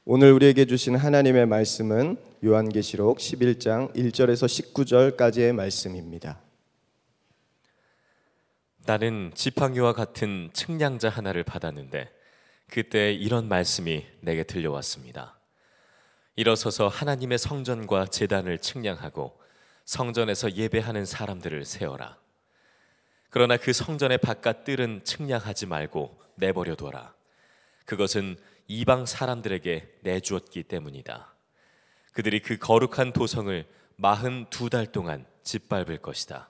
오늘 우리에게 주신 하나님의 말씀은 요한계시록 11장 1절에서 19절까지의 말씀입니다. 나는 지팡이와 같은 측량자 하나를 받았는데 그때 이런 말씀이 내게 들려왔습니다. 일어서서 하나님의 성전과 제단을 측량하고 성전에서 예배하는 사람들을 세어라. 그러나 그 성전의 바깥 뜰은 측량하지 말고 내버려둬라. 그것은 이방 사람들에게 내주었기 때문이다. 그들이 그 거룩한 도성을 42달 동안 짓밟을 것이다.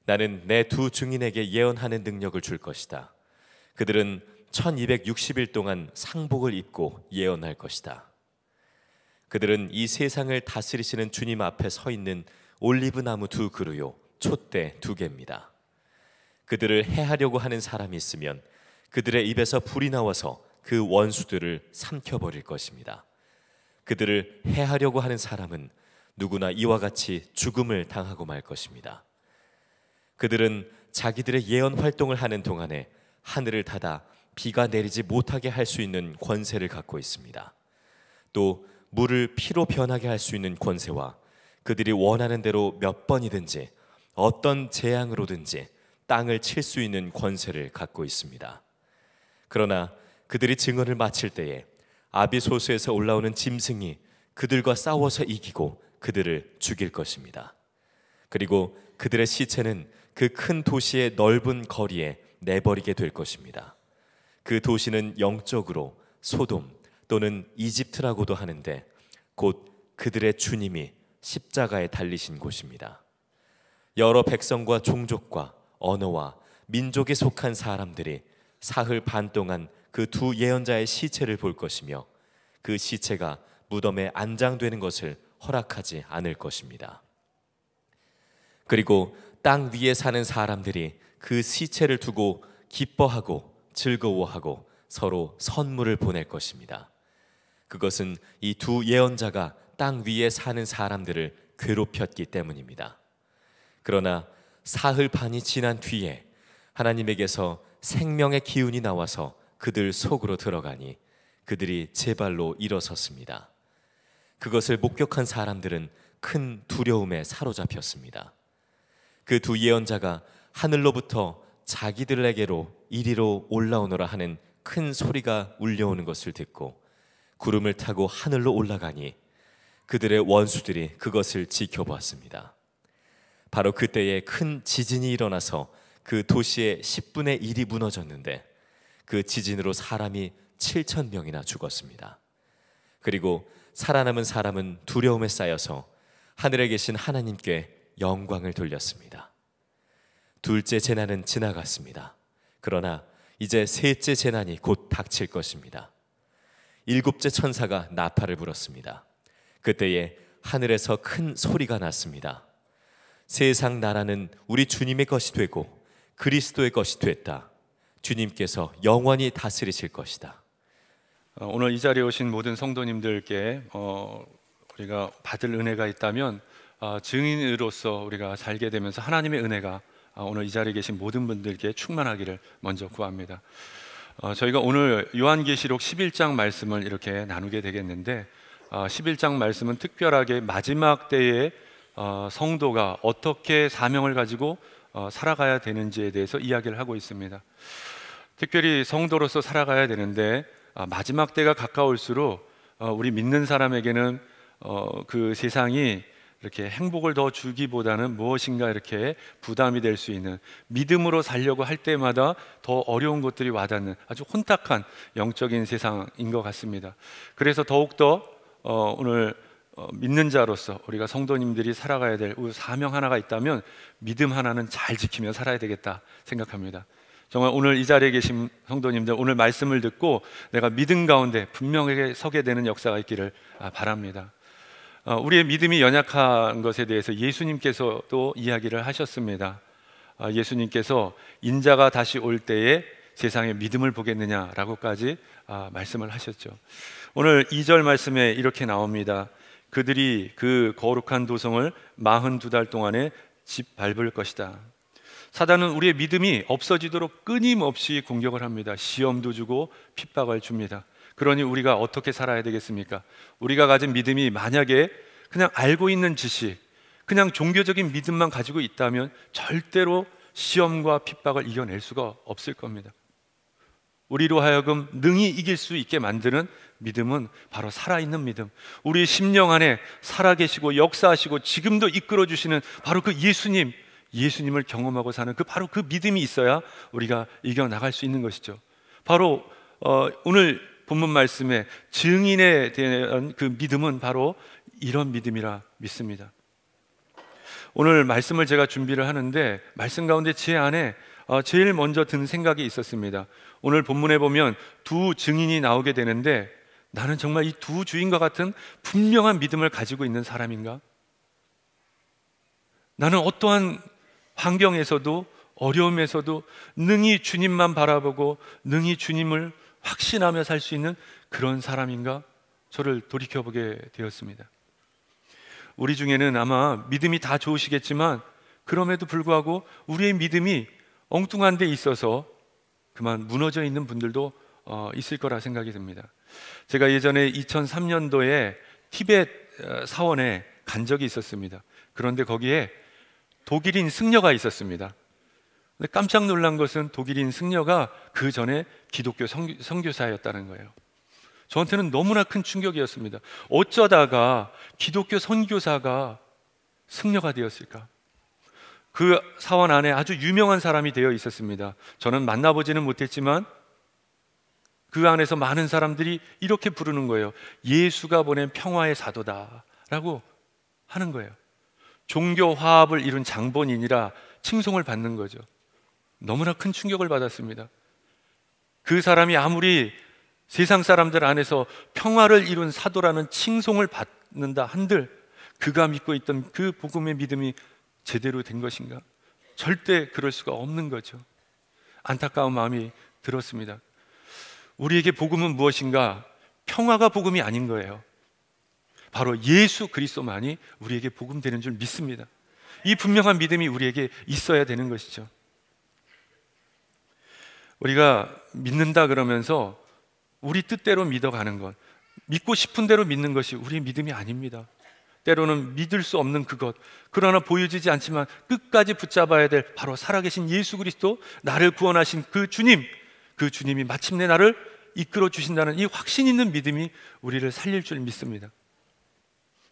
나는 내 두 증인에게 예언하는 능력을 줄 것이다. 그들은 1260일 동안 상복을 입고 예언할 것이다. 그들은 이 세상을 다스리시는 주님 앞에 서 있는 올리브 나무 2그루요 촛대 2개입니다. 그들을 해하려고 하는 사람이 있으면 그들의 입에서 불이 나와서 그 원수들을 삼켜버릴 것입니다. 그들을 해하려고 하는 사람은 누구나 이와 같이 죽음을 당하고 말 것입니다. 그들은 자기들의 예언 활동을 하는 동안에 하늘을 닫아 비가 내리지 못하게 할 수 있는 권세를 갖고 있습니다. 또 물을 피로 변하게 할 수 있는 권세와 그들이 원하는 대로 몇 번이든지 어떤 재앙으로든지 땅을 칠 수 있는 권세를 갖고 있습니다. 그러나 그들이 증언을 마칠 때에 아비소스에서 올라오는 짐승이 그들과 싸워서 이기고 그들을 죽일 것입니다. 그리고 그들의 시체는 그 큰 도시의 넓은 거리에 내버리게 될 것입니다. 그 도시는 영적으로 소돔 또는 이집트라고도 하는데 곧 그들의 주님이 십자가에 달리신 곳입니다. 여러 백성과 종족과 언어와 민족에 속한 사람들이 사흘 반 동안 그 두 예언자의 시체를 볼 것이며 그 시체가 무덤에 안장되는 것을 허락하지 않을 것입니다. 그리고 땅 위에 사는 사람들이 그 시체를 두고 기뻐하고 즐거워하고 서로 선물을 보낼 것입니다. 그것은 이 두 예언자가 땅 위에 사는 사람들을 괴롭혔기 때문입니다. 그러나 사흘 반이 지난 뒤에 하나님에게서 생명의 기운이 나와서 그들 속으로 들어가니 그들이 제 발로 일어섰습니다. 그것을 목격한 사람들은 큰 두려움에 사로잡혔습니다. 그 두 예언자가 하늘로부터 자기들에게로 이리로 올라오너라 하는 큰 소리가 울려오는 것을 듣고 구름을 타고 하늘로 올라가니 그들의 원수들이 그것을 지켜보았습니다. 바로 그때에 큰 지진이 일어나서 그 도시의 10분의 1이 무너졌는데 그 지진으로 사람이 7,000명이나 죽었습니다. 그리고 살아남은 사람은 두려움에 쌓여서 하늘에 계신 하나님께 영광을 돌렸습니다. 둘째 재난은 지나갔습니다. 그러나 이제 셋째 재난이 곧 닥칠 것입니다. 일곱째 천사가 나팔을 불었습니다. 그때에 하늘에서 큰 소리가 났습니다. 세상 나라는 우리 주님의 것이 되고 그리스도의 것이 됐다. 주님께서 영원히 다스리실 것이다. 오늘 이 자리에 오신 모든 성도님들께 우리가 받을 은혜가 있다면 증인으로서 우리가 살게 되면서 하나님의 은혜가 오늘 이 자리에 계신 모든 분들께 충만하기를 먼저 구합니다. 저희가 오늘 요한계시록 11장 말씀을 이렇게 나누게 되겠는데 11장 말씀은 특별하게 마지막 때에 성도가 어떻게 사명을 가지고 살아가야 되는지에 대해서 이야기를 하고 있습니다. 특별히 성도로서 살아가야 되는데 마지막 때가 가까울수록 우리 믿는 사람에게는 그 세상이 이렇게 행복을 더 주기보다는 무엇인가 이렇게 부담이 될 수 있는, 믿음으로 살려고 할 때마다 더 어려운 것들이 와닿는 아주 혼탁한 영적인 세상인 것 같습니다. 그래서 더욱더 오늘 믿는 자로서 우리가 성도님들이 살아가야 될 사명 하나가 있다면 믿음 하나는 잘 지키며 살아야 되겠다 생각합니다. 정말 오늘 이 자리에 계신 성도님들, 오늘 말씀을 듣고 내가 믿음 가운데 분명하게 서게 되는 역사가 있기를 바랍니다. 우리의 믿음이 연약한 것에 대해서 예수님께서도 이야기를 하셨습니다. 예수님께서 인자가 다시 올 때에 세상에 믿음을 보겠느냐라고까지 말씀을 하셨죠. 오늘 2절 말씀에 이렇게 나옵니다. 그들이 그 거룩한 도성을 42달 동안에 짓밟을 것이다. 사단은 우리의 믿음이 없어지도록 끊임없이 공격을 합니다. 시험도 주고 핍박을 줍니다. 그러니 우리가 어떻게 살아야 되겠습니까? 우리가 가진 믿음이 만약에 그냥 알고 있는 지식, 그냥 종교적인 믿음만 가지고 있다면 절대로 시험과 핍박을 이겨낼 수가 없을 겁니다. 우리로 하여금 능히 이길 수 있게 만드는 믿음은 바로 살아있는 믿음, 우리 심령 안에 살아계시고 역사하시고 지금도 이끌어주시는 바로 그 예수님을 경험하고 사는 바로 그 믿음이 있어야 우리가 이겨나갈 수 있는 것이죠. 바로 오늘 본문 말씀에 증인에 대한 그 믿음은 바로 이런 믿음이라 믿습니다. 오늘 말씀을 제가 준비를 하는데 말씀 가운데 제 안에 제일 먼저 든 생각이 있었습니다. 오늘 본문에 보면 두 증인이 나오게 되는데 나는 정말 이 두 주인과 같은 분명한 믿음을 가지고 있는 사람인가? 나는 어떠한 환경에서도 어려움에서도 능히 주님만 바라보고 능히 주님을 확신하며 살 수 있는 그런 사람인가? 저를 돌이켜보게 되었습니다. 우리 중에는 아마 믿음이 다 좋으시겠지만 그럼에도 불구하고 우리의 믿음이 엉뚱한 데 있어서 그만 무너져 있는 분들도 있을 거라 생각이 듭니다. 제가 예전에 2003년도에 티벳 사원에 간 적이 있었습니다. 그런데 거기에 독일인 승려가 있었습니다. 근데 깜짝 놀란 것은 독일인 승려가 그 전에 기독교 선교사였다는 거예요. 저한테는 너무나 큰 충격이었습니다. 어쩌다가 기독교 선교사가 승려가 되었을까? 그 사원 안에 아주 유명한 사람이 되어 있었습니다. 저는 만나보지는 못했지만 그 안에서 많은 사람들이 이렇게 부르는 거예요. 예수가 보낸 평화의 사도다라고 하는 거예요. 종교 화합을 이룬 장본인이라 칭송을 받는 거죠. 너무나 큰 충격을 받았습니다. 그 사람이 아무리 세상 사람들 안에서 평화를 이룬 사도라는 칭송을 받는다 한들 그가 믿고 있던 그 복음의 믿음이 제대로 된 것인가? 절대 그럴 수가 없는 거죠. 안타까운 마음이 들었습니다. 우리에게 복음은 무엇인가? 평화가 복음이 아닌 거예요. 바로 예수 그리스도만이 우리에게 복음 되는 줄 믿습니다. 이 분명한 믿음이 우리에게 있어야 되는 것이죠. 우리가 믿는다 그러면서 우리 뜻대로 믿어가는 것, 믿고 싶은 대로 믿는 것이 우리의 믿음이 아닙니다. 때로는 믿을 수 없는 그것, 그러나 보여지지 않지만 끝까지 붙잡아야 될 바로 살아계신 예수 그리스도, 나를 구원하신 그 주님이 마침내 나를 이끌어 주신다는 이 확신 있는 믿음이 우리를 살릴 줄 믿습니다.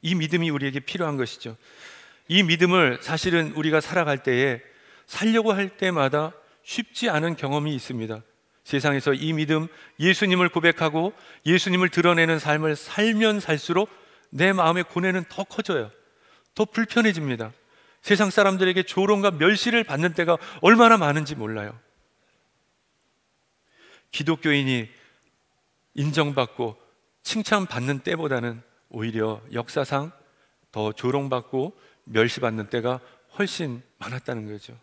이 믿음이 우리에게 필요한 것이죠. 이 믿음을 사실은 우리가 살아갈 때에 살려고 할 때마다 쉽지 않은 경험이 있습니다. 세상에서 이 믿음, 예수님을 고백하고 예수님을 드러내는 삶을 살면 살수록 내 마음의 고뇌는 더 커져요. 더 불편해집니다. 세상 사람들에게 조롱과 멸시를 받는 때가 얼마나 많은지 몰라요. 기독교인이 인정받고 칭찬받는 때보다는 오히려 역사상 더 조롱받고 멸시받는 때가 훨씬 많았다는 거죠.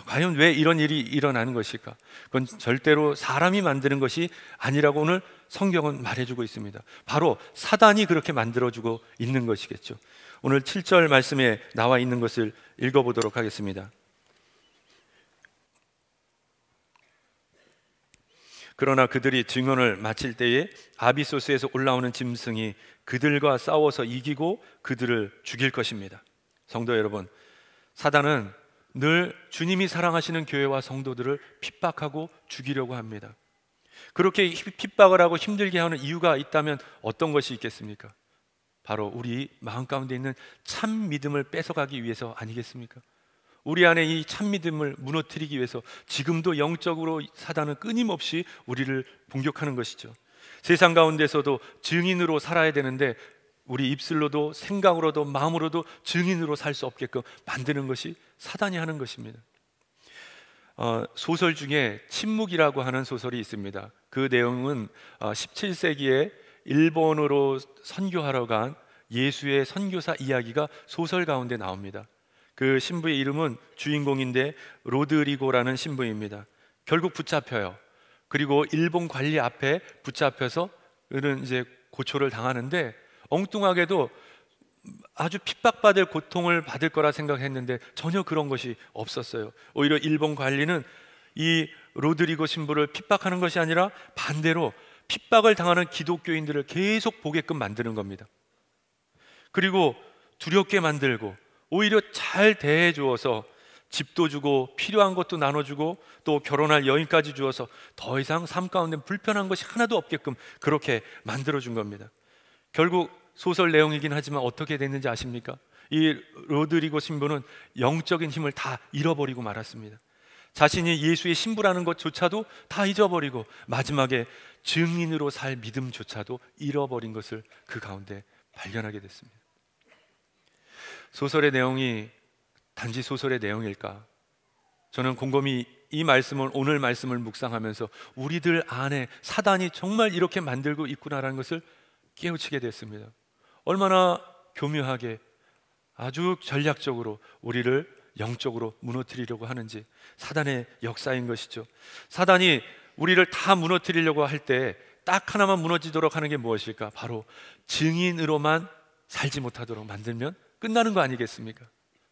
과연 왜 이런 일이 일어나는 것일까? 그건 절대로 사람이 만드는 것이 아니라고 오늘 성경은 말해주고 있습니다. 바로 사단이 그렇게 만들어주고 있는 것이겠죠. 오늘 7절 말씀에 나와 있는 것을 읽어보도록 하겠습니다. 그러나 그들이 증언을 마칠 때에 아비소스에서 올라오는 짐승이 그들과 싸워서 이기고 그들을 죽일 것입니다. 성도 여러분, 사단은 늘 주님이 사랑하시는 교회와 성도들을 핍박하고 죽이려고 합니다. 그렇게 핍박을 하고 힘들게 하는 이유가 있다면 어떤 것이 있겠습니까? 바로 우리 마음 가운데 있는 참 믿음을 뺏어가기 위해서 아니겠습니까? 우리 안에 이 참 믿음을 무너뜨리기 위해서 지금도 영적으로 사단은 끊임없이 우리를 공격하는 것이죠. 세상 가운데서도 증인으로 살아야 되는데 우리 입술로도 생각으로도 마음으로도 증인으로 살 수 없게끔 만드는 것이 사단이 하는 것입니다. 소설 중에 침묵이라고 하는 소설이 있습니다. 그 내용은 17세기에 일본으로 선교하러 간 예수의 선교사 이야기가 소설 가운데 나옵니다. 그 신부의 이름은 주인공인데 로드리고라는 신부입니다. 결국 붙잡혀요. 그리고 일본 관리 앞에 붙잡혀서 그는 이제 고초를 당하는데 엉뚱하게도 아주 핍박받을 고통을 받을 거라 생각했는데 전혀 그런 것이 없었어요. 오히려 일본 관리는 이 로드리고 신부를 핍박하는 것이 아니라 반대로 핍박을 당하는 기독교인들을 계속 보게끔 만드는 겁니다. 그리고 두렵게 만들고 오히려 잘 대해 주어서 집도 주고 필요한 것도 나눠주고 또 결혼할 여인까지 주어서 더 이상 삶 가운데 불편한 것이 하나도 없게끔 그렇게 만들어준 겁니다. 결국 소설 내용이긴 하지만 어떻게 됐는지 아십니까? 이 로드리고 신부는 영적인 힘을 다 잃어버리고 말았습니다. 자신이 예수의 신부라는 것조차도 다 잊어버리고 마지막에 증인으로 살 믿음조차도 잃어버린 것을 그 가운데 발견하게 됐습니다. 소설의 내용이 단지 소설의 내용일까? 저는 곰곰이 이 말씀을, 오늘 말씀을 묵상하면서 우리들 안에 사단이 정말 이렇게 만들고 있구나라는 것을 깨우치게 됐습니다. 얼마나 교묘하게 아주 전략적으로 우리를 영적으로 무너뜨리려고 하는지 사단의 역사인 것이죠. 사단이 우리를 다 무너뜨리려고 할 때 딱 하나만 무너지도록 하는 게 무엇일까? 바로 증인으로만 살지 못하도록 만들면 끝나는 거 아니겠습니까?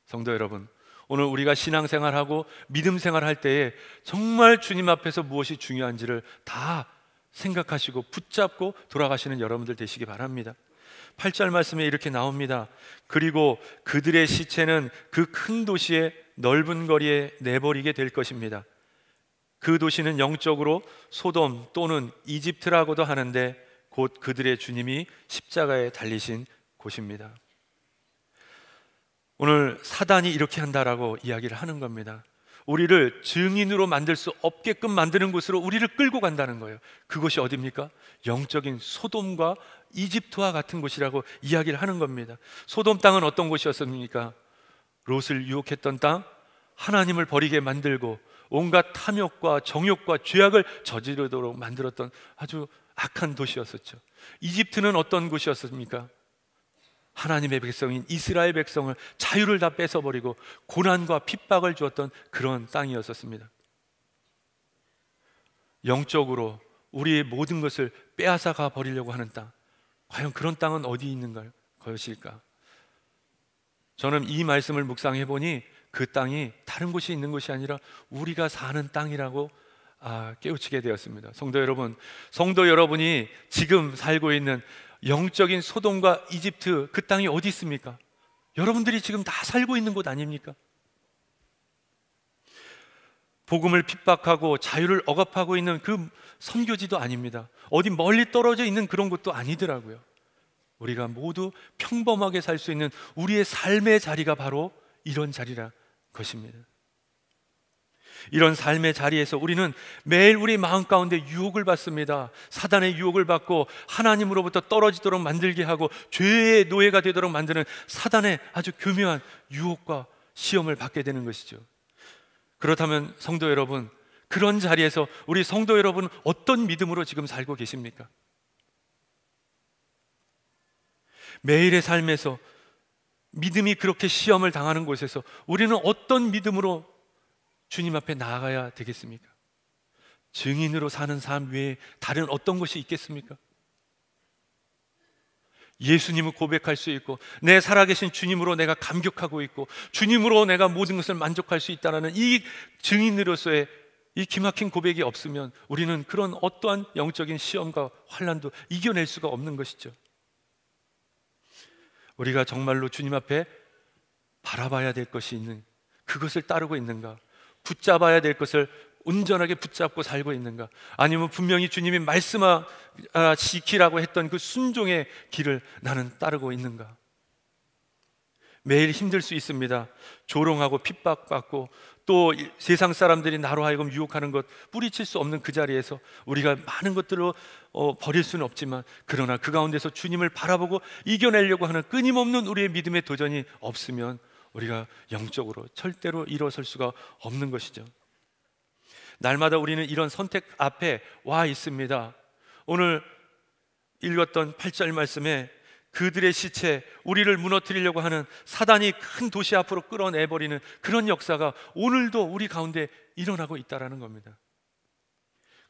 성도 여러분, 오늘 우리가 신앙생활하고 믿음생활할 때에 정말 주님 앞에서 무엇이 중요한지를 다 생각하시고 붙잡고 돌아가시는 여러분들 되시기 바랍니다. 8절 말씀에 이렇게 나옵니다. 그리고 그들의 시체는 그 큰 도시의 넓은 거리에 내버리게 될 것입니다. 그 도시는 영적으로 소돔 또는 이집트라고도 하는데 곧 그들의 주님이 십자가에 달리신 곳입니다. 오늘 사단이 이렇게 한다라고 이야기를 하는 겁니다. 우리를 증인으로 만들 수 없게끔 만드는 곳으로 우리를 끌고 간다는 거예요. 그것이 어디입니까? 영적인 소돔과 이집트와 같은 곳이라고 이야기를 하는 겁니다. 소돔 땅은 어떤 곳이었습니까? 롯을 유혹했던 땅, 하나님을 버리게 만들고 온갖 탐욕과 정욕과 죄악을 저지르도록 만들었던 아주 악한 도시였었죠. 이집트는 어떤 곳이었습니까? 하나님의 백성인 이스라엘 백성을 자유를 다 뺏어버리고 고난과 핍박을 주었던 그런 땅이었었습니다. 영적으로 우리의 모든 것을 빼앗아가 버리려고 하는 땅, 과연 그런 땅은 어디 있는 것일까? 저는 이 말씀을 묵상해 보니 그 땅이 다른 곳이 있는 것이 아니라 우리가 사는 땅이라고 깨우치게 되었습니다. 성도 여러분, 성도 여러분이 지금 살고 있는 영적인 소돔과 이집트, 그 땅이 어디 있습니까? 여러분들이 지금 다 살고 있는 곳 아닙니까? 복음을 핍박하고 자유를 억압하고 있는 그 선교지도 아닙니다. 어디 멀리 떨어져 있는 그런 곳도 아니더라고요. 우리가 모두 평범하게 살 수 있는 우리의 삶의 자리가 바로 이런 자리라 것입니다. 이런 삶의 자리에서 우리는 매일 우리 마음 가운데 유혹을 받습니다. 사단의 유혹을 받고 하나님으로부터 떨어지도록 만들게 하고 죄의 노예가 되도록 만드는 사단의 아주 교묘한 유혹과 시험을 받게 되는 것이죠. 그렇다면 성도 여러분, 그런 자리에서 우리 성도 여러분은 어떤 믿음으로 지금 살고 계십니까? 매일의 삶에서 믿음이 그렇게 시험을 당하는 곳에서 우리는 어떤 믿음으로 주님 앞에 나아가야 되겠습니까? 증인으로 사는 삶 외에 다른 어떤 것이 있겠습니까? 예수님을 고백할 수 있고 내 살아계신 주님으로 내가 감격하고 있고 주님으로 내가 모든 것을 만족할 수 있다는 이 증인으로서의 이 기막힌 고백이 없으면 우리는 그런 어떠한 영적인 시험과 환난도 이겨낼 수가 없는 것이죠. 우리가 정말로 주님 앞에 바라봐야 될 것이 있는, 그것을 따르고 있는가? 붙잡아야 될 것을 온전하게 붙잡고 살고 있는가? 아니면 분명히 주님이 말씀하시키라고 했던 그 순종의 길을 나는 따르고 있는가? 매일 힘들 수 있습니다. 조롱하고 핍박받고 또 세상 사람들이 나로 하여금 유혹하는 것 뿌리칠 수 없는 그 자리에서 우리가 많은 것들로 버릴 수는 없지만, 그러나 그 가운데서 주님을 바라보고 이겨내려고 하는 끊임없는 우리의 믿음의 도전이 없으면 우리가 영적으로 절대로 일어설 수가 없는 것이죠. 날마다 우리는 이런 선택 앞에 와 있습니다. 오늘 읽었던 8절 말씀에 그들의 시체, 우리를 무너뜨리려고 하는 사단이 큰 도시 앞으로 끌어내버리는 그런 역사가 오늘도 우리 가운데 일어나고 있다는 겁니다.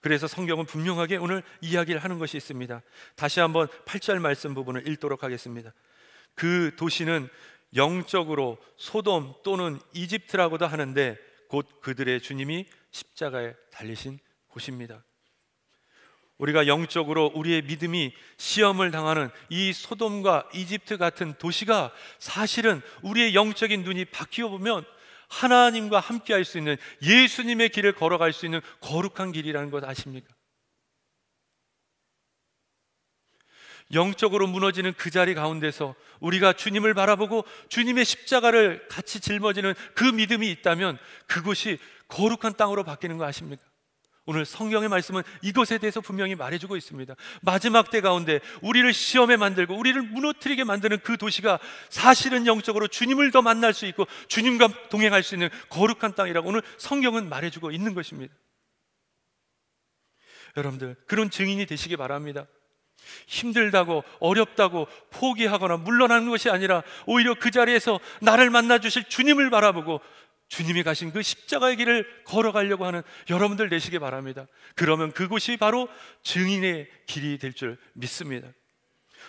그래서 성경은 분명하게 오늘 이야기를 하는 것이 있습니다. 다시 한번 8절 말씀 부분을 읽도록 하겠습니다. 그 도시는 영적으로 소돔 또는 이집트라고도 하는데 곧 그들의 주님이 십자가에 달리신 곳입니다. 우리가 영적으로 우리의 믿음이 시험을 당하는 이 소돔과 이집트 같은 도시가 사실은 우리의 영적인 눈이 바뀌어 보면 하나님과 함께 할 수 있는, 예수님의 길을 걸어갈 수 있는 거룩한 길이라는 것 아십니까? 영적으로 무너지는 그 자리 가운데서 우리가 주님을 바라보고 주님의 십자가를 같이 짊어지는 그 믿음이 있다면 그곳이 거룩한 땅으로 바뀌는 거 아십니까? 오늘 성경의 말씀은 이것에 대해서 분명히 말해주고 있습니다. 마지막 때 가운데 우리를 시험에 만들고 우리를 무너뜨리게 만드는 그 도시가 사실은 영적으로 주님을 더 만날 수 있고 주님과 동행할 수 있는 거룩한 땅이라고 오늘 성경은 말해주고 있는 것입니다. 여러분들, 그런 증인이 되시기 바랍니다. 힘들다고 어렵다고 포기하거나 물러나는 것이 아니라 오히려 그 자리에서 나를 만나 주실 주님을 바라보고 주님이 가신 그 십자가의 길을 걸어가려고 하는 여러분들 되시기 바랍니다. 그러면 그곳이 바로 증인의 길이 될 줄 믿습니다.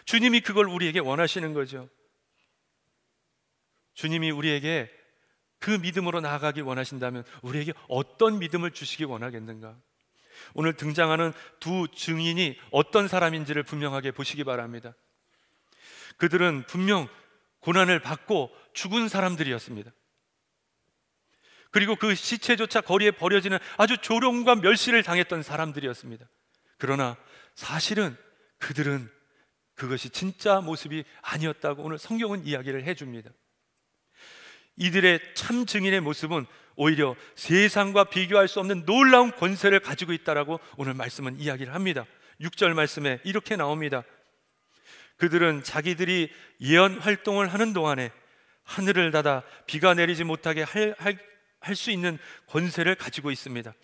주님이 그걸 우리에게 원하시는 거죠. 주님이 우리에게 그 믿음으로 나아가기 원하신다면 우리에게 어떤 믿음을 주시기 원하겠는가? 오늘 등장하는 두 증인이 어떤 사람인지를 분명하게 보시기 바랍니다. 그들은 분명 고난을 받고 죽은 사람들이었습니다. 그리고 그 시체조차 거리에 버려지는 아주 조롱과 멸시를 당했던 사람들이었습니다. 그러나 사실은 그들은 그것이 진짜 모습이 아니었다고 오늘 성경은 이야기를 해줍니다. 이들의 참 증인의 모습은 오히려 세상과 비교할 수 없는 놀라운 권세를 가지고 있다라고 오늘 말씀은 이야기를 합니다. 6절 말씀에 이렇게 나옵니다. 그들은 자기들이 예언 활동을 하는 동안에 하늘을 닫아 비가 내리지 못하게 할 수 있는 권세를 가지고 있습니다.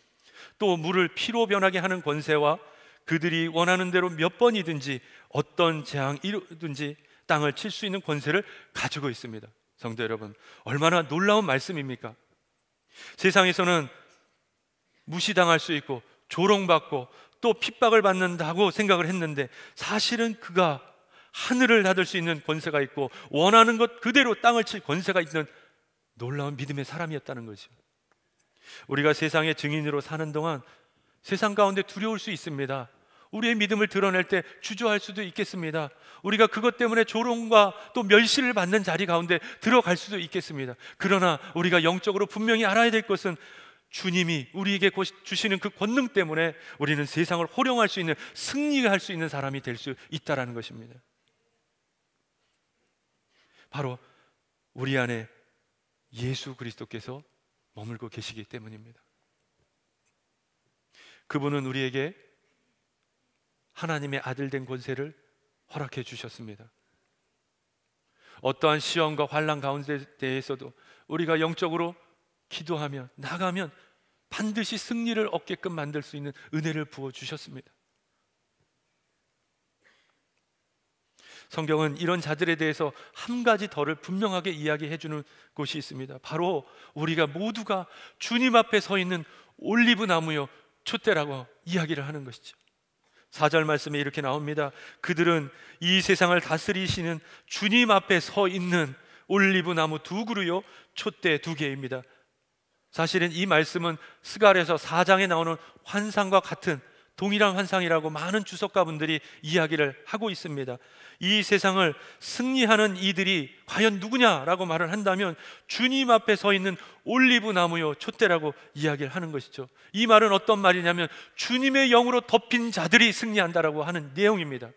또 물을 피로 변하게 하는 권세와 그들이 원하는 대로 몇 번이든지 어떤 재앙이든지 땅을 칠 수 있는 권세를 가지고 있습니다. 성도 여러분, 얼마나 놀라운 말씀입니까? 세상에서는 무시당할 수 있고 조롱받고 또 핍박을 받는다고 생각을 했는데 사실은 그가 하늘을 닫을 수 있는 권세가 있고 원하는 것 그대로 땅을 칠 권세가 있는 놀라운 믿음의 사람이었다는 거죠. 우리가 세상의 증인으로 사는 동안 세상 가운데 두려울 수 있습니다. 우리의 믿음을 드러낼 때 주저할 수도 있겠습니다. 우리가 그것 때문에 조롱과 또 멸시를 받는 자리 가운데 들어갈 수도 있겠습니다. 그러나 우리가 영적으로 분명히 알아야 될 것은 주님이 우리에게 주시는 그 권능 때문에 우리는 세상을 호령할 수 있는, 승리할 수 있는 사람이 될 수 있다는 것입니다. 바로 우리 안에 예수 그리스도께서 머물고 계시기 때문입니다. 그분은 우리에게 하나님의 아들 된 권세를 허락해 주셨습니다. 어떠한 시험과 환난 가운데에서도 우리가 영적으로 기도하면 나가면 반드시 승리를 얻게끔 만들 수 있는 은혜를 부어 주셨습니다. 성경은 이런 자들에 대해서 한 가지 더를 분명하게 이야기해 주는 곳이 있습니다. 바로 우리가 모두가 주님 앞에 서 있는 올리브 나무요 촛대라고 이야기를 하는 것이죠. 4절 말씀에 이렇게 나옵니다. 그들은 이 세상을 다스리시는 주님 앞에 서 있는 올리브 나무 두 그루요 촛대 두 개입니다. 사실은 이 말씀은 스갈에서 4장에 나오는 환상과 같은 동일한 환상이라고 많은 주석가분들이 이야기를 하고 있습니다. 이 세상을 승리하는 이들이 과연 누구냐라고 말을 한다면 주님 앞에 서 있는 올리브 나무요 촛대라고 이야기를 하는 것이죠. 이 말은 어떤 말이냐면 주님의 영으로 덮인 자들이 승리한다라고 하는 내용입니다.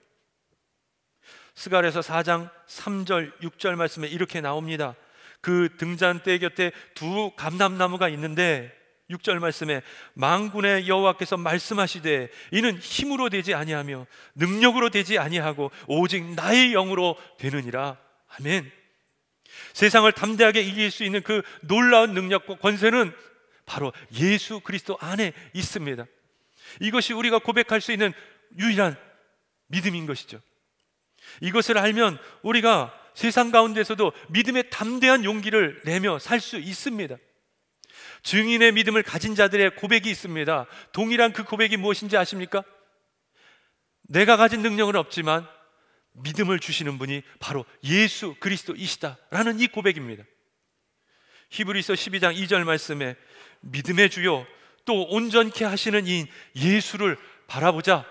스갈에서 4장 3절 6절 말씀에 이렇게 나옵니다. 그 등잔대 곁에 두 감람나무가 있는데 6절 말씀에 만군의 여호와께서 말씀하시되 이는 힘으로 되지 아니하며 능력으로 되지 아니하고 오직 나의 영으로 되느니라. 아멘. 세상을 담대하게 이길 수 있는 그 놀라운 능력과 권세는 바로 예수 그리스도 안에 있습니다. 이것이 우리가 고백할 수 있는 유일한 믿음인 것이죠. 이것을 알면 우리가 세상 가운데서도 믿음의 담대한 용기를 내며 살 수 있습니다. 증인의 믿음을 가진 자들의 고백이 있습니다. 동일한 그 고백이 무엇인지 아십니까? 내가 가진 능력은 없지만 믿음을 주시는 분이 바로 예수 그리스도이시다라는 이 고백입니다. 히브리서 12장 2절 말씀에 믿음의 주요 또 온전케 하시는 이인 예수를 바라보자.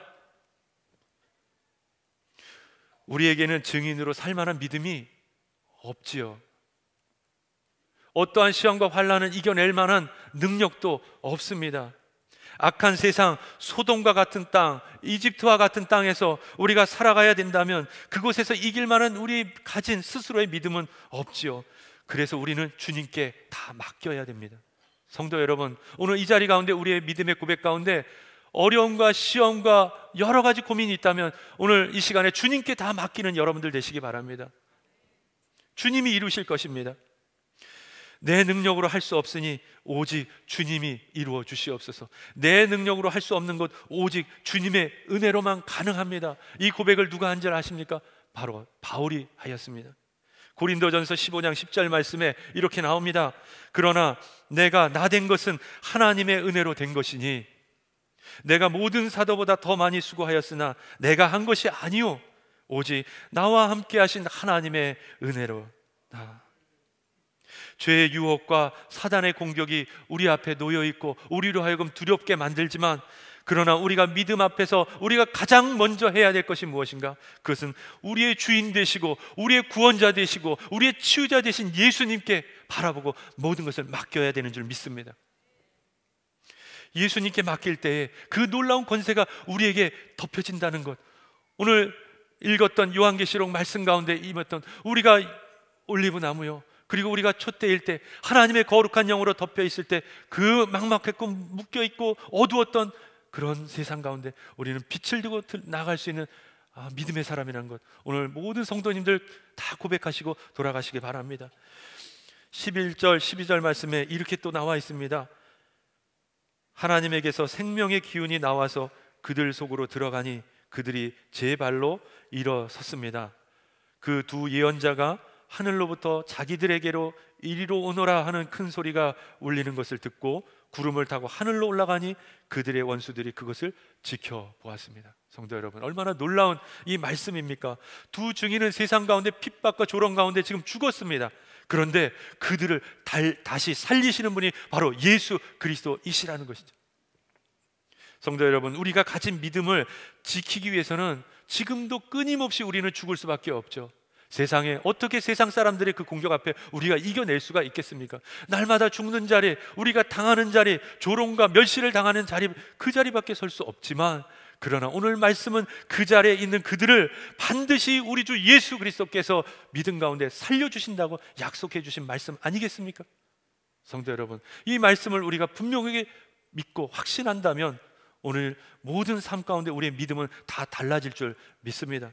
우리에게는 증인으로 살 만한 믿음이 없지요. 어떠한 시험과 환난을 이겨낼 만한 능력도 없습니다. 악한 세상, 소돔과 같은 땅, 이집트와 같은 땅에서 우리가 살아가야 된다면 그곳에서 이길 만한 우리 가진 스스로의 믿음은 없지요. 그래서 우리는 주님께 다 맡겨야 됩니다. 성도 여러분, 오늘 이 자리 가운데 우리의 믿음의 고백 가운데 어려움과 시험과 여러 가지 고민이 있다면 오늘 이 시간에 주님께 다 맡기는 여러분들 되시기 바랍니다. 주님이 이루실 것입니다. 내 능력으로 할 수 없으니 오직 주님이 이루어 주시옵소서. 내 능력으로 할 수 없는 것 오직 주님의 은혜로만 가능합니다. 이 고백을 누가 한 줄 아십니까? 바로 바울이 하였습니다. 고린도전서 15장 10절 말씀에 이렇게 나옵니다. 그러나 내가 나된 것은 하나님의 은혜로 된 것이니 내가 모든 사도보다 더 많이 수고하였으나 내가 한 것이 아니요 오직 나와 함께 하신 하나님의 은혜로다. 죄의 유혹과 사단의 공격이 우리 앞에 놓여 있고 우리로 하여금 두렵게 만들지만, 그러나 우리가 믿음 앞에서 우리가 가장 먼저 해야 될 것이 무엇인가? 그것은 우리의 주인 되시고 우리의 구원자 되시고 우리의 치유자 되신 예수님께 바라보고 모든 것을 맡겨야 되는 줄 믿습니다. 예수님께 맡길 때에 그 놀라운 권세가 우리에게 덮여진다는 것, 오늘 읽었던 요한계시록 말씀 가운데 임했던 우리가 올리브 나무요, 그리고 우리가 촛대일 때 하나님의 거룩한 영으로 덮여 있을 때 그 막막했고 묶여있고 어두웠던 그런 세상 가운데 우리는 빛을 들고 나갈 수 있는 믿음의 사람이라는 것, 오늘 모든 성도님들 다 고백하시고 돌아가시기 바랍니다. 11절 12절 말씀에 이렇게 또 나와 있습니다. 하나님에게서 생명의 기운이 나와서 그들 속으로 들어가니 그들이 제 발로 일어섰습니다. 그 두 예언자가 하늘로부터 자기들에게로 이리로 오너라 하는 큰 소리가 울리는 것을 듣고 구름을 타고 하늘로 올라가니 그들의 원수들이 그것을 지켜보았습니다. 성도 여러분, 얼마나 놀라운 이 말씀입니까? 두 증인은 세상 가운데 핍박과 조롱 가운데 지금 죽었습니다. 그런데 그들을 다시 살리시는 분이 바로 예수 그리스도이시라는 것이죠. 성도 여러분, 우리가 가진 믿음을 지키기 위해서는 지금도 끊임없이 우리는 죽을 수밖에 없죠. 세상에 어떻게 세상 사람들의 그 공격 앞에 우리가 이겨낼 수가 있겠습니까? 날마다 죽는 자리, 우리가 당하는 자리, 조롱과 멸시를 당하는 자리, 그 자리밖에 설 수 없지만, 그러나 오늘 말씀은 그 자리에 있는 그들을 반드시 우리 주 예수 그리스도께서 믿음 가운데 살려주신다고 약속해 주신 말씀 아니겠습니까? 성도 여러분, 이 말씀을 우리가 분명하게 믿고 확신한다면 오늘 모든 삶 가운데 우리의 믿음은 다 달라질 줄 믿습니다.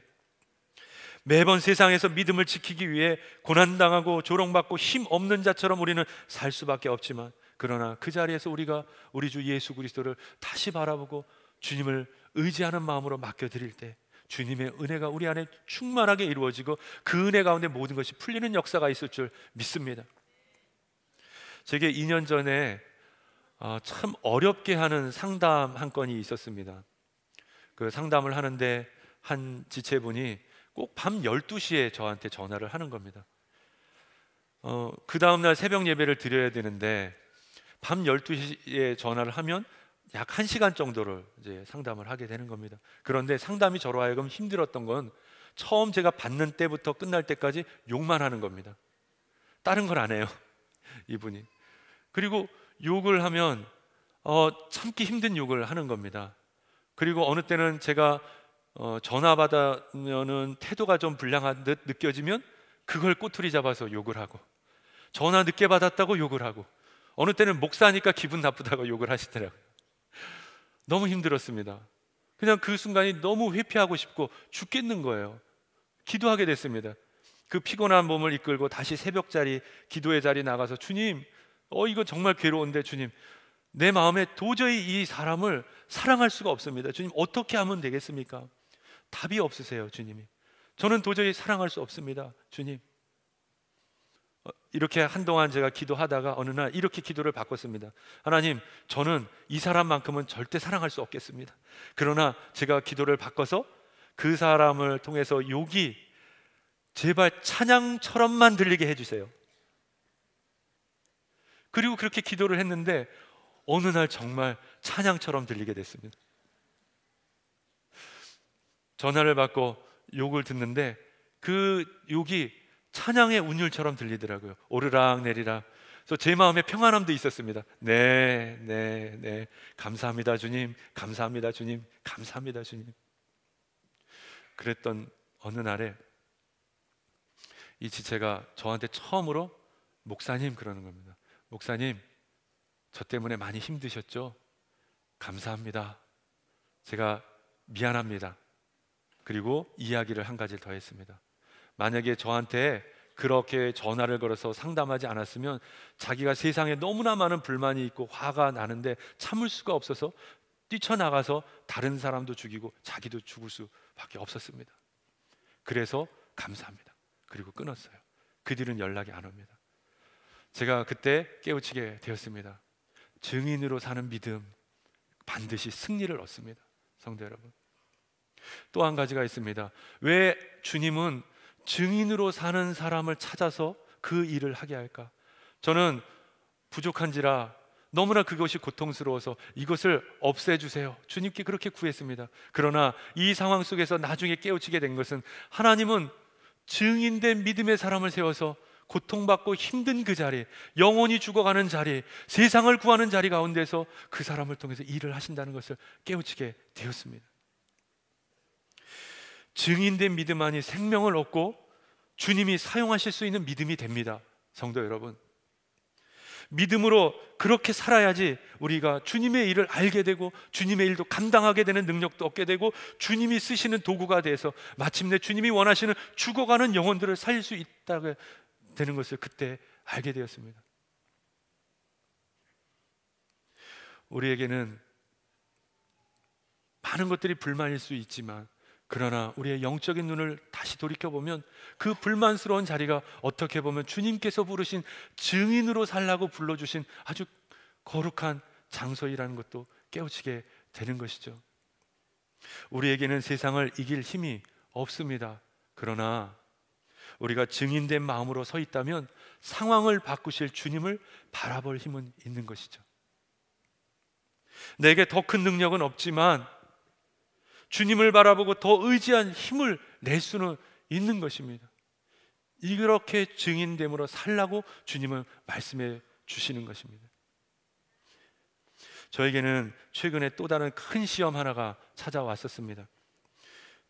매번 세상에서 믿음을 지키기 위해 고난당하고 조롱받고 힘없는 자처럼 우리는 살 수밖에 없지만, 그러나 그 자리에서 우리가 우리 주 예수 그리스도를 다시 바라보고 주님을 의지하는 마음으로 맡겨드릴 때 주님의 은혜가 우리 안에 충만하게 이루어지고 그 은혜 가운데 모든 것이 풀리는 역사가 있을 줄 믿습니다. 제게 2년 전에 참 어렵게 하는 상담 한 건이 있었습니다. 그 상담을 하는데 한 지체분이 꼭 밤 12시에 저한테 전화를 하는 겁니다. 그 다음날 새벽 예배를 드려야 되는데 밤 12시에 전화를 하면 약 1시간 정도를 이제 상담을 하게 되는 겁니다. 그런데 상담이 저로 하여금 힘들었던 건 처음 제가 받는 때부터 끝날 때까지 욕만 하는 겁니다. 다른 걸 안 해요, 이분이. 그리고 욕을 하면 참기 힘든 욕을 하는 겁니다. 그리고 어느 때는 제가 전화 받으면은 태도가 좀 불량한 듯 느껴지면 그걸 꼬투리 잡아서 욕을 하고, 전화 늦게 받았다고 욕을 하고, 어느 때는 목사니까 기분 나쁘다고 욕을 하시더라고요. 너무 힘들었습니다. 그냥 그 순간이 너무 회피하고 싶고 죽겠는 거예요. 기도하게 됐습니다. 그 피곤한 몸을 이끌고 다시 새벽자리, 기도의 자리 나가서 주님, 이거 정말 괴로운데 주님, 내 마음에 도저히 이 사람을 사랑할 수가 없습니다. 주님, 어떻게 하면 되겠습니까? 답이 없으세요, 주님이. 저는 도저히 사랑할 수 없습니다, 주님. 이렇게 한동안 제가 기도하다가 어느 날 이렇게 기도를 바꿨습니다. 하나님, 저는 이 사람만큼은 절대 사랑할 수 없겠습니다. 그러나 제가 기도를 바꿔서 그 사람을 통해서 욕이 제발 찬양처럼만 들리게 해주세요. 그리고 그렇게 기도를 했는데 어느 날 정말 찬양처럼 들리게 됐습니다. 전화를 받고 욕을 듣는데 그 욕이 찬양의 운율처럼 들리더라고요. 오르락 내리락. 그래서 제 마음에 평안함도 있었습니다. 네, 감사합니다 주님, 감사합니다 주님, 감사합니다 주님. 그랬던 어느 날에 이 지체가 저한테 처음으로 목사님 그러는 겁니다. 목사님, 저 때문에 많이 힘드셨죠? 감사합니다. 제가 미안합니다. 그리고 이야기를 한 가지를 더 했습니다. 만약에 저한테 그렇게 전화를 걸어서 상담하지 않았으면 자기가 세상에 너무나 많은 불만이 있고 화가 나는데 참을 수가 없어서 뛰쳐나가서 다른 사람도 죽이고 자기도 죽을 수밖에 없었습니다. 그래서 감사합니다. 그리고 끊었어요. 그 뒤는 연락이 안 옵니다. 제가 그때 깨우치게 되었습니다. 증인으로 사는 믿음 반드시 승리를 얻습니다. 성도 여러분, 또 한 가지가 있습니다. 왜 주님은 증인으로 사는 사람을 찾아서 그 일을 하게 할까? 저는 부족한지라 너무나 그것이 고통스러워서 이것을 없애주세요, 주님께 그렇게 구했습니다. 그러나 이 상황 속에서 나중에 깨우치게 된 것은 하나님은 증인된 믿음의 사람을 세워서 고통받고 힘든 그 자리, 영혼이 죽어가는 자리, 세상을 구하는 자리 가운데서 그 사람을 통해서 일을 하신다는 것을 깨우치게 되었습니다. 증인된 믿음 안이 생명을 얻고 주님이 사용하실 수 있는 믿음이 됩니다. 성도 여러분, 믿음으로 그렇게 살아야지 우리가 주님의 일을 알게 되고 주님의 일도 감당하게 되는 능력도 얻게 되고 주님이 쓰시는 도구가 돼서 마침내 주님이 원하시는 죽어가는 영혼들을 살릴 수 있다고 되는 것을 그때 알게 되었습니다. 우리에게는 많은 것들이 불만일 수 있지만, 그러나 우리의 영적인 눈을 다시 돌이켜보면 그 불만스러운 자리가 어떻게 보면 주님께서 부르신 증인으로 살라고 불러주신 아주 거룩한 장소이라는 것도 깨우치게 되는 것이죠. 우리에게는 세상을 이길 힘이 없습니다. 그러나 우리가 증인된 마음으로 서 있다면 상황을 바꾸실 주님을 바라볼 힘은 있는 것이죠. 내게 더 큰 능력은 없지만 주님을 바라보고 더 의지한 힘을 낼 수는 있는 것입니다. 이렇게 증인됨으로 살라고 주님은 말씀해 주시는 것입니다. 저에게는 최근에 또 다른 큰 시험 하나가 찾아왔었습니다.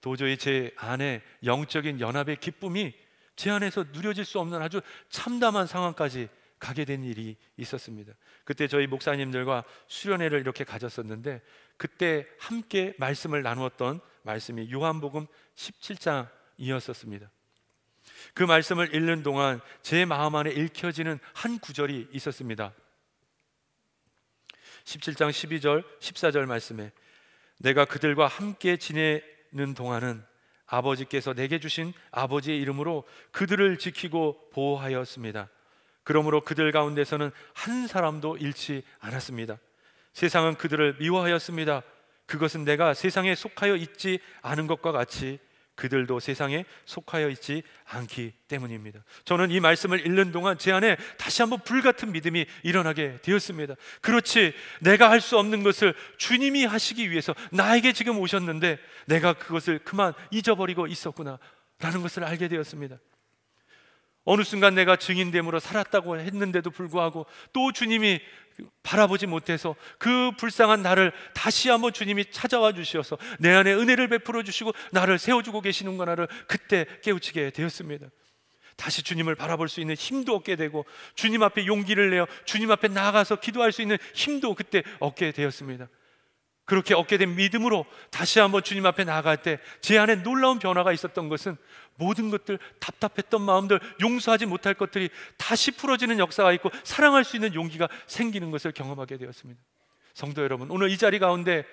도저히 제 안에 영적인 연합의 기쁨이 제 안에서 누려질 수 없는 아주 참담한 상황까지 가게 된 일이 있었습니다. 그때 저희 목사님들과 수련회를 이렇게 가졌었는데, 그때 함께 말씀을 나누었던 말씀이 요한복음 17장이었었습니다. 그 말씀을 읽는 동안 제 마음 안에 읽혀지는 한 구절이 있었습니다. 17장 12절 14절 말씀에 내가 그들과 함께 지내는 동안은 아버지께서 내게 주신 아버지의 이름으로 그들을 지키고 보호하였습니다. 그러므로 그들 가운데서는 한 사람도 잃지 않았습니다. 세상은 그들을 미워하였습니다. 그것은 내가 세상에 속하여 있지 않은 것과 같이 그들도 세상에 속하여 있지 않기 때문입니다. 저는 이 말씀을 읽는 동안 제 안에 다시 한번 불같은 믿음이 일어나게 되었습니다. 그렇지, 내가 할 수 없는 것을 주님이 하시기 위해서 나에게 지금 오셨는데 내가 그것을 그만 잊어버리고 있었구나 라는 것을 알게 되었습니다. 어느 순간 내가 증인됨으로 살았다고 했는데도 불구하고 또 주님이 바라보지 못해서 그 불쌍한 나를 다시 한번 주님이 찾아와 주셔서 내 안에 은혜를 베풀어 주시고 나를 세워주고 계시는구나를 그때 깨우치게 되었습니다. 다시 주님을 바라볼 수 있는 힘도 얻게 되고 주님 앞에 용기를 내어 주님 앞에 나아가서 기도할 수 있는 힘도 그때 얻게 되었습니다. 그렇게 얻게 된 믿음으로 다시 한번 주님 앞에 나아갈 때 제 안에 놀라운 변화가 있었던 것은 모든 것들, 답답했던 마음들, 용서하지 못할 것들이 다시 풀어지는 역사가 있고 사랑할 수 있는 용기가 생기는 것을 경험하게 되었습니다. 성도 여러분, 오늘 이 자리 가운데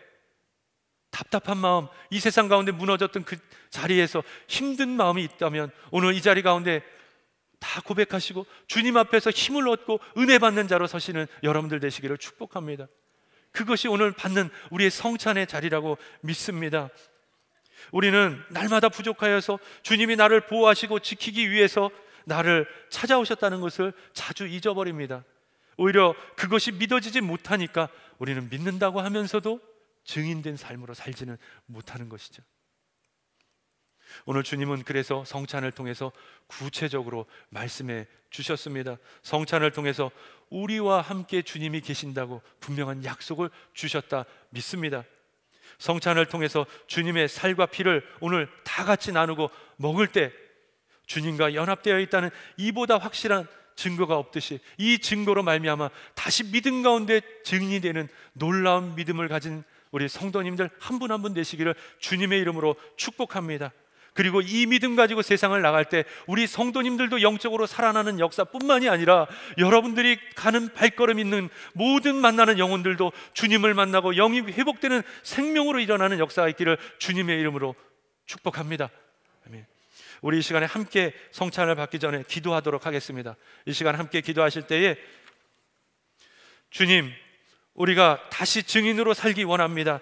답답한 마음, 이 세상 가운데 무너졌던 그 자리에서 힘든 마음이 있다면 오늘 이 자리 가운데 다 고백하시고 주님 앞에서 힘을 얻고 은혜 받는 자로 서시는 여러분들 되시기를 축복합니다. 그것이 오늘 받는 우리의 성찬의 자리라고 믿습니다. 우리는 날마다 부족하여서 주님이 나를 보호하시고 지키기 위해서 나를 찾아오셨다는 것을 자주 잊어버립니다. 오히려 그것이 믿어지지 못하니까 우리는 믿는다고 하면서도 증인된 삶으로 살지는 못하는 것이죠. 오늘 주님은 그래서 성찬을 통해서 구체적으로 말씀해 주셨습니다. 성찬을 통해서 우리와 함께 주님이 계신다고 분명한 약속을 주셨다 믿습니다. 성찬을 통해서 주님의 살과 피를 오늘 다 같이 나누고 먹을 때 주님과 연합되어 있다는 이보다 확실한 증거가 없듯이 이 증거로 말미암아 다시 믿음 가운데 증인이 되는 놀라운 믿음을 가진 우리 성도님들 한 분 한 분 되시기를 주님의 이름으로 축복합니다. 그리고 이 믿음 가지고 세상을 나갈 때 우리 성도님들도 영적으로 살아나는 역사뿐만이 아니라 여러분들이 가는 발걸음 있는 모든 만나는 영혼들도 주님을 만나고 영이 회복되는 생명으로 일어나는 역사가 있기를 주님의 이름으로 축복합니다. 아멘. 우리 이 시간에 함께 성찬을 받기 전에 기도하도록 하겠습니다. 이 시간 함께 기도하실 때에 주님, 우리가 다시 증인으로 살기 원합니다.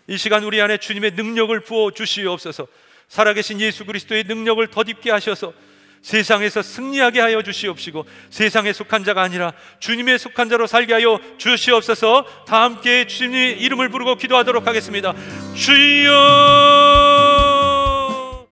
이 시간 우리 안에 주님의 능력을 부어 주시옵소서. 살아계신 예수 그리스도의 능력을 덧입게 하셔서 세상에서 승리하게 하여 주시옵시고 세상에 속한 자가 아니라 주님의 속한 자로 살게 하여 주시옵소서. 다 함께 주님의 이름을 부르고 기도하도록 하겠습니다. 주여